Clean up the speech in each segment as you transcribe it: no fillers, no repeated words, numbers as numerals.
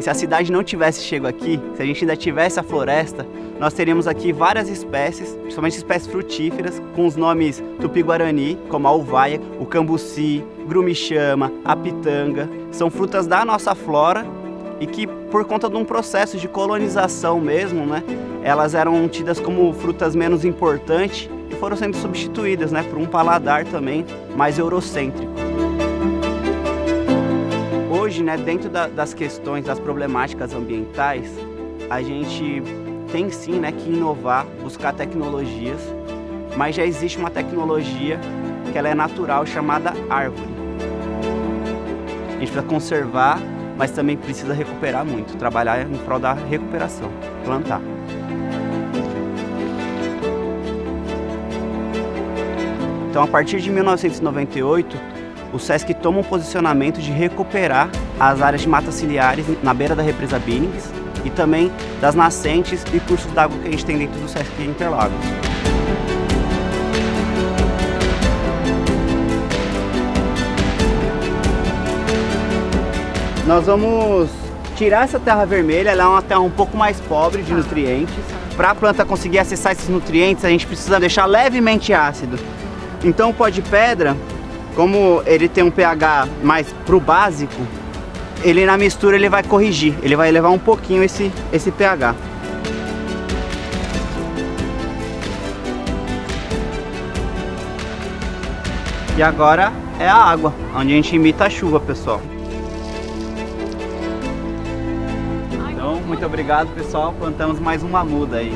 se a cidade não tivesse chego aqui, se a gente ainda tivesse a floresta, nós teríamos aqui várias espécies, principalmente espécies frutíferas, com os nomes tupi-guarani, como a uvaia, o cambuci, grumichama, a pitanga. São frutas da nossa flora e que, por conta de um processo de colonização mesmo, né, elas eram tidas como frutas menos importantes e foram sendo substituídas, né, por um paladar também mais eurocêntrico. Hoje, né, dentro das questões, das problemáticas ambientais, a gente tem sim, né, que inovar, buscar tecnologias, mas já existe uma tecnologia que ela é natural, chamada árvore. A gente precisa conservar, mas também precisa recuperar muito, trabalhar em prol da recuperação, plantar. Então, a partir de 1998, o SESC toma um posicionamento de recuperar as áreas de matas ciliares na beira da represa Billings e também das nascentes e cursos d'água que a gente tem dentro do SESC Interlagos. Nós vamos tirar essa terra vermelha, ela é uma terra um pouco mais pobre de nutrientes. Para a planta conseguir acessar esses nutrientes, a gente precisa deixar levemente ácido. Então o pó de pedra, como ele tem um pH mais pro básico, ele na mistura ele vai corrigir, ele vai elevar um pouquinho esse pH. E agora é a água, onde a gente imita a chuva, pessoal. Então, muito obrigado, pessoal. Plantamos mais uma muda aí.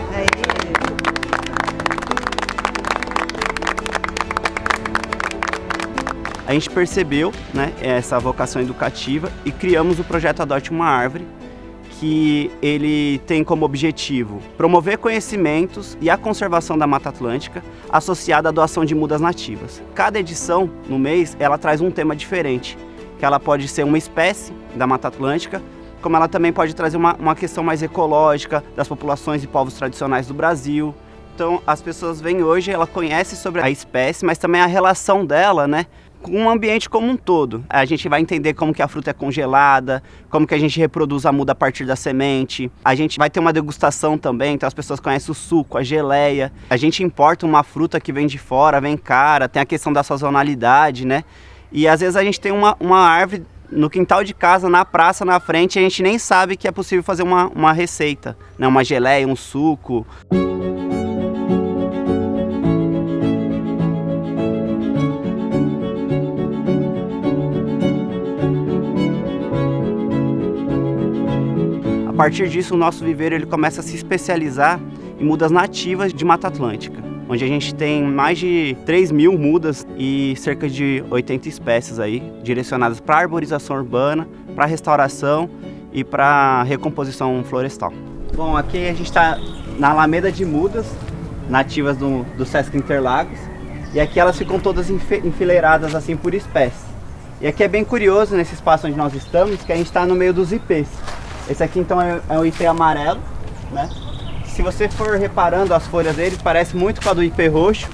A gente percebeu, né, essa vocação educativa e criamos o projeto Adote uma Árvore, que ele tem como objetivo promover conhecimentos e a conservação da Mata Atlântica associada à doação de mudas nativas. Cada edição, no mês, ela traz um tema diferente, que ela pode ser uma espécie da Mata Atlântica, como ela também pode trazer uma questão mais ecológica das populações e povos tradicionais do Brasil. Então, as pessoas vêm hoje, ela conhece sobre a espécie, mas também a relação dela, né, com o ambiente como um todo. A gente vai entender como que a fruta é congelada, como que a gente reproduz a muda a partir da semente. A gente vai ter uma degustação também, então as pessoas conhecem o suco, a geleia. A gente importa uma fruta que vem de fora, vem cara, tem a questão da sazonalidade, né? E às vezes a gente tem uma árvore no quintal de casa, na praça, na frente, e a gente nem sabe que é possível fazer uma receita, né? Uma geleia, um suco. A partir disso, o nosso viveiro ele começa a se especializar em mudas nativas de Mata Atlântica, onde a gente tem mais de 3.000 mudas e cerca de 80 espécies aí, direcionadas para arborização urbana, para restauração e para recomposição florestal. Bom, aqui a gente está na Alameda de Mudas, nativas do SESC Interlagos, e aqui elas ficam todas enfileiradas assim por espécie. E aqui é bem curioso, nesse espaço onde nós estamos, que a gente está no meio dos ipês. Esse aqui então é o ipê amarelo, né? Se você for reparando as folhas dele, parece muito com a do ipê roxo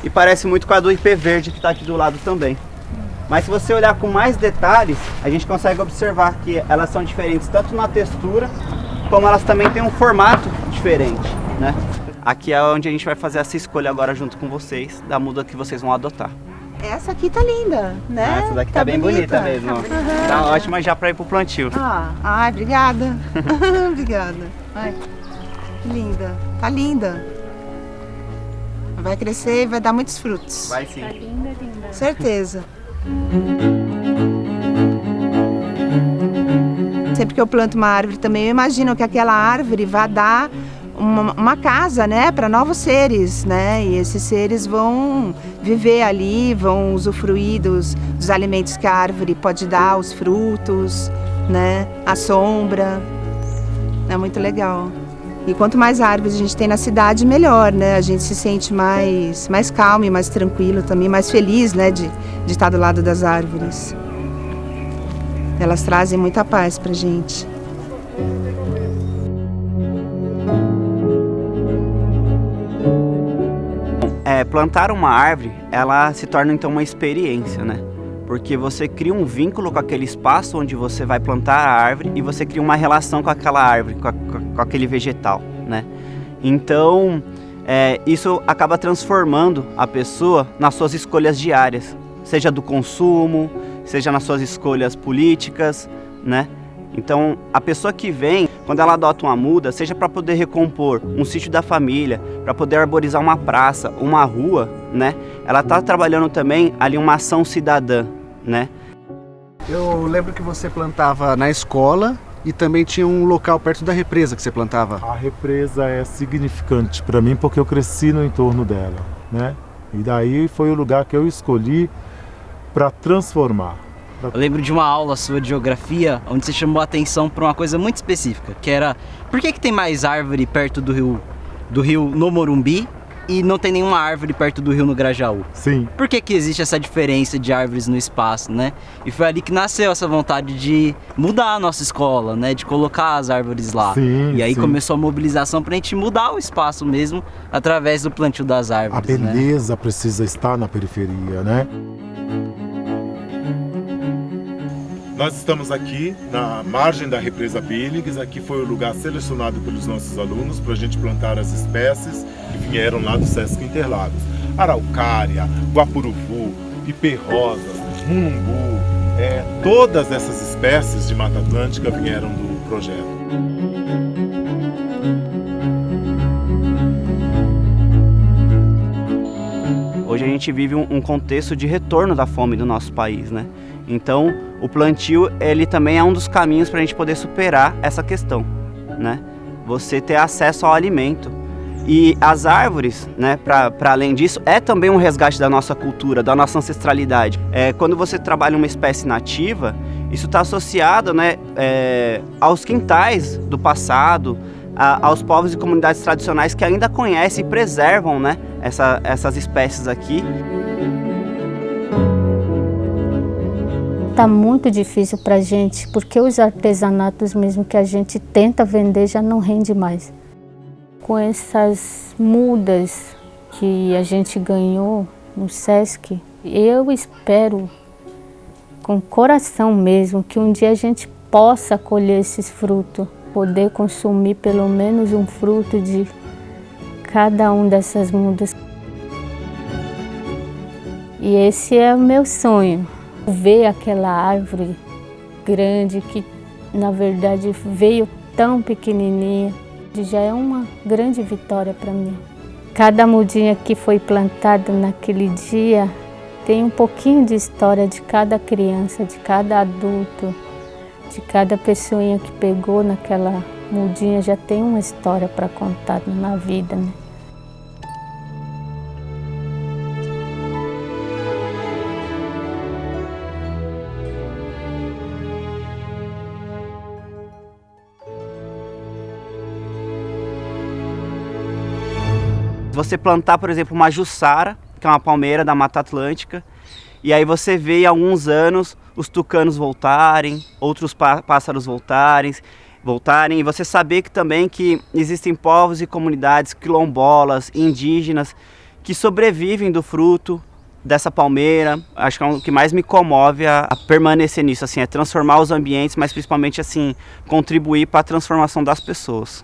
e parece muito com a do ipê verde que está aqui do lado também. Mas se você olhar com mais detalhes, a gente consegue observar que elas são diferentes tanto na textura, como elas também têm um formato diferente, né? Aqui é onde a gente vai fazer essa escolha agora junto com vocês, da muda que vocês vão adotar. Essa aqui tá linda, né? Essa daqui tá bem bonita mesmo. Tá ótima já para ir pro plantio. Ai, obrigada. Obrigada. Ai, que linda. Tá linda. Vai crescer e vai dar muitos frutos. Vai sim. Tá linda, linda. Certeza. Sempre que eu planto uma árvore também, eu imagino que aquela árvore vai dar uma casa, né, para novos seres, né, e esses seres vão viver ali, vão usufruir dos alimentos que a árvore pode dar, os frutos, né, a sombra. É muito legal. E quanto mais árvores a gente tem na cidade, melhor, né, a gente se sente mais calmo e mais tranquilo também, mais feliz, né, de estar do lado das árvores. Elas trazem muita paz pra gente. Plantar uma árvore, ela se torna então uma experiência, né? porque você cria um vínculo com aquele espaço onde você vai plantar a árvore e você cria uma relação com aquela árvore, com aquele vegetal, né? Então, isso acaba transformando a pessoa nas suas escolhas diárias, seja do consumo, seja nas suas escolhas políticas, né? Então, a pessoa que vem, quando ela adota uma muda, seja para poder recompor um sítio da família, para poder arborizar uma praça, uma rua, né? Ela está trabalhando também ali uma ação cidadã, né? Eu lembro que você plantava na escola e também tinha um local perto da represa que você plantava. A represa é significante para mim porque eu cresci no entorno dela, né? E daí foi o lugar que eu escolhi para transformar. Eu lembro de uma aula sua de geografia, onde você chamou a atenção para uma coisa muito específica, que era por que tem mais árvore perto do rio no Morumbi e não tem nenhuma árvore perto do rio no Grajaú? Sim. Por que existe essa diferença de árvores no espaço, né? E foi ali que nasceu essa vontade de mudar a nossa escola, né? De colocar as árvores lá. Sim, e aí sim. começou a mobilização para a gente mudar o espaço mesmo através do plantio das A árvores, né? beleza precisa estar na periferia, né? Nós estamos aqui na margem da represa Billings. Aqui foi o lugar selecionado pelos nossos alunos para a gente plantar as espécies que vieram lá do Sesc Interlagos. Araucária, Guapuruvu, Ipê-rosa, Munumbu, todas essas espécies de Mata Atlântica vieram do projeto. Hoje a gente vive um contexto de retorno da fome do nosso país, né? Então, o plantio, ele também é um dos caminhos para a gente poder superar essa questão, né? Você ter acesso ao alimento. E as árvores, né, para além disso, é também um resgate da nossa cultura, da nossa ancestralidade. Quando você trabalha uma espécie nativa, isso está associado, né, aos quintais do passado, aos povos e comunidades tradicionais que ainda conhecem e preservam, né, essas espécies aqui. Tá muito difícil pra gente, porque os artesanatos mesmo que a gente tenta vender já não rende mais. Com essas mudas que a gente ganhou no Sesc, eu espero, com coração mesmo, que um dia a gente possa colher esses frutos, poder consumir pelo menos um fruto de cada um dessas mudas. E esse é o meu sonho. Ver aquela árvore grande que, na verdade, veio tão pequenininha, já é uma grande vitória para mim. Cada mudinha que foi plantada naquele dia tem um pouquinho de história de cada criança, de cada adulto, de cada pessoinha que pegou naquela mudinha, já tem uma história para contar na vida, né? Você plantar, por exemplo, uma jussara, que é uma palmeira da Mata Atlântica, e aí você vê em alguns anos os tucanos voltarem, outros pássaros voltarem, e você saber que também que existem povos e comunidades quilombolas, indígenas, que sobrevivem do fruto dessa palmeira. Acho que é o que mais me comove a permanecer nisso, assim, é transformar os ambientes, mas principalmente assim, contribuir para a transformação das pessoas.